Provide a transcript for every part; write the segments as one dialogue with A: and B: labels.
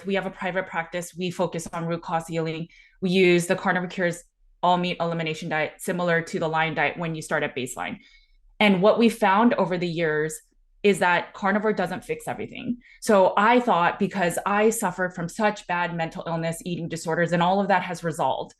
A: We have a private practice. We focus on root cause healing. We use the Carnivore Cure's all meat elimination diet, similar to the Lion diet when you start at baseline. And what we found over the years is that carnivore doesn't fix everything. So I thought, because I suffered from such bad mental illness, eating disorders, and all of that has resolved.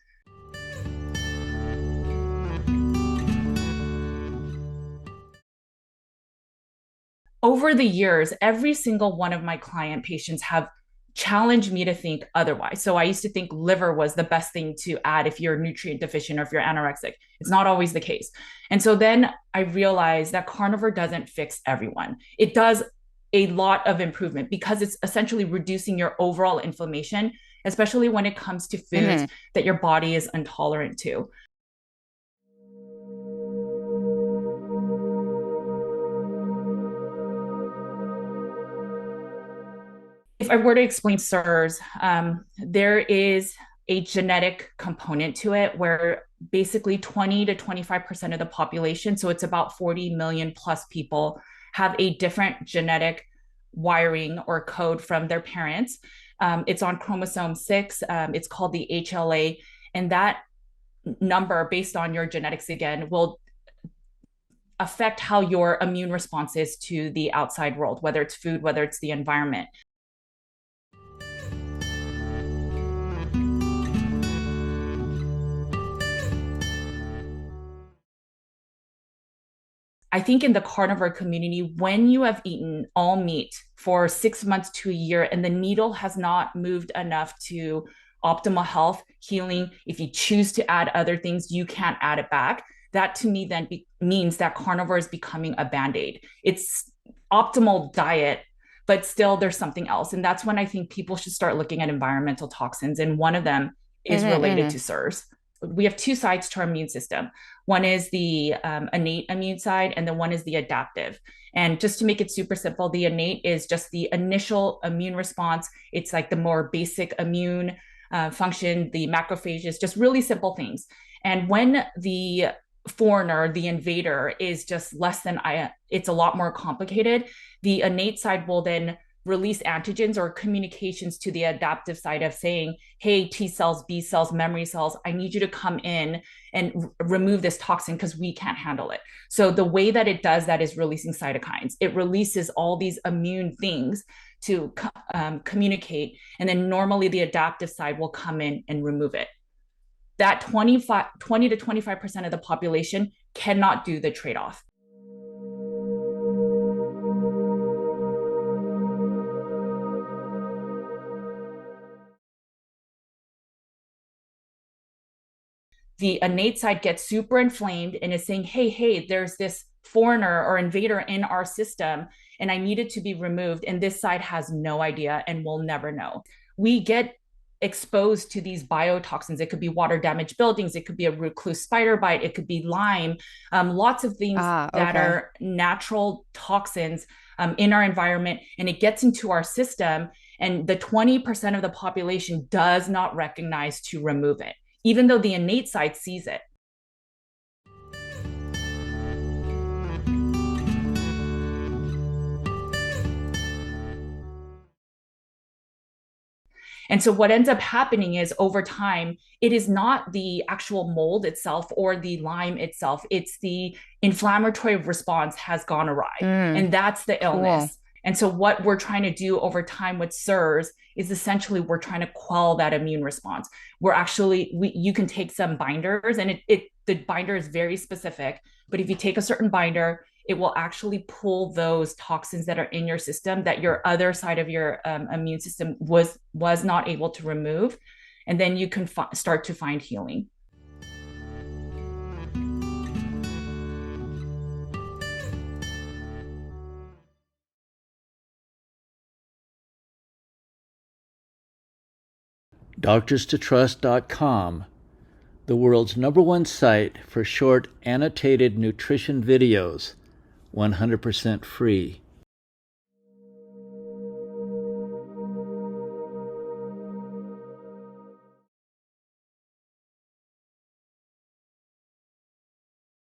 A: Over the years, every single one of my client patients have challenged me to think otherwise. So I used to think liver was the best thing to add if you're nutrient deficient or if you're anorexic. It's not always the case. And so then I realized that carnivore doesn't fix everyone. It does a lot of improvement because it's essentially reducing your overall inflammation, especially when it comes to foods that your body is intolerant to. If I were to explain CIRS, there is a genetic component to it where basically 20 to 25% of the population, so it's about 40 million plus people, have a different genetic wiring or code from their parents. It's on chromosome 6. It's called the HLA. And that number, based on your genetics again, will affect how your immune response is to the outside world, whether it's food, whether it's the environment. I think in the carnivore community, when you have eaten all meat for 6 months to a year and the needle has not moved enough to optimal health, healing, if you choose to add other things, you can't add it back. That to me then means that carnivore is becoming a band-aid. It's optimal diet, but still there's something else. And that's when I think people should start looking at environmental toxins. And one of them is related to CIRS. We have two sides to our immune system. One is the innate immune side, and then one is the adaptive. And just to make it super simple, the innate is just the initial immune response. It's like the more basic immune function, the macrophages, just really simple things. And when the foreigner, the invader, is just less than it's a lot more complicated. The innate side will then release antigens or communications to the adaptive side of saying, hey, T cells, B cells, memory cells, I need you to come in and remove this toxin because we can't handle it. So the way that it does that is releasing cytokines. It releases all these immune things to communicate. And then normally the adaptive side will come in and remove it. That 20 to 25% of the population cannot do the trade-off. The innate side gets super inflamed and is saying, hey, there's this foreigner or invader in our system and I need it to be removed. And this side has no idea and will never know. We get exposed to these biotoxins. It could be water damaged buildings. It could be a recluse spider bite. It could be Lyme. Lots of things that are natural toxins in our environment, and it gets into our system. And the 20% of the population does not recognize to remove it, even though the innate side sees it. And so what ends up happening is over time, it is not the actual mold itself or the Lyme itself. It's the inflammatory response has gone awry. And that's the illness. Cool. And so what we're trying to do over time with CIRS is essentially we're trying to quell that immune response. We're actually, you can take some binders, and the binder is very specific, but if you take a certain binder, it will actually pull those toxins that are in your system that your other side of your immune system was not able to remove. And then you can start to find healing.
B: DoctorsToTrust.com, the world's #1 site for short annotated nutrition videos, 100% free.